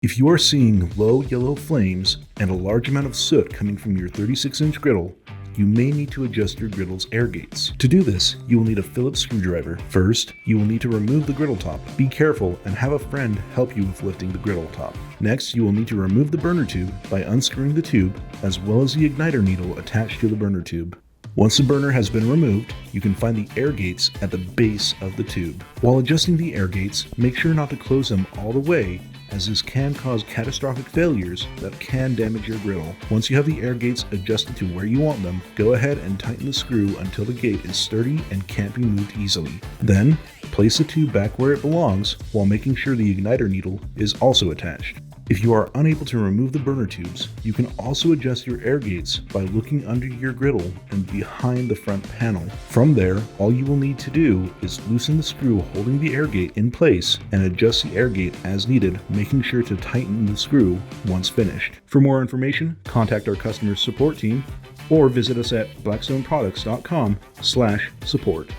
If you are seeing low yellow flames and a large amount of soot coming from your 36-inch griddle, you may need to adjust your griddle's air gates. To do this, you will need a Phillips screwdriver. First, you will need to remove the griddle top. Be careful and have a friend help you with lifting the griddle top. Next, you will need to remove the burner tube by unscrewing the tube as well as the igniter needle attached to the burner tube. Once the burner has been removed, you can find the air gates at the base of the tube. While adjusting the air gates, make sure not to close them all the way, as this can cause catastrophic failures that can damage your griddle. Once you have the air gates adjusted to where you want them, go ahead and tighten the screw until the gate is sturdy and can't be moved easily. Then, place the tube back where it belongs while making sure the igniter needle is also attached. If you are unable to remove the burner tubes, you can also adjust your air gates by looking under your griddle and behind the front panel. From there, all you will need to do is loosen the screw holding the air gate in place and adjust the air gate as needed, making sure to tighten the screw once finished. For more information, contact our customer support team or visit us at blackstoneproducts.com/support.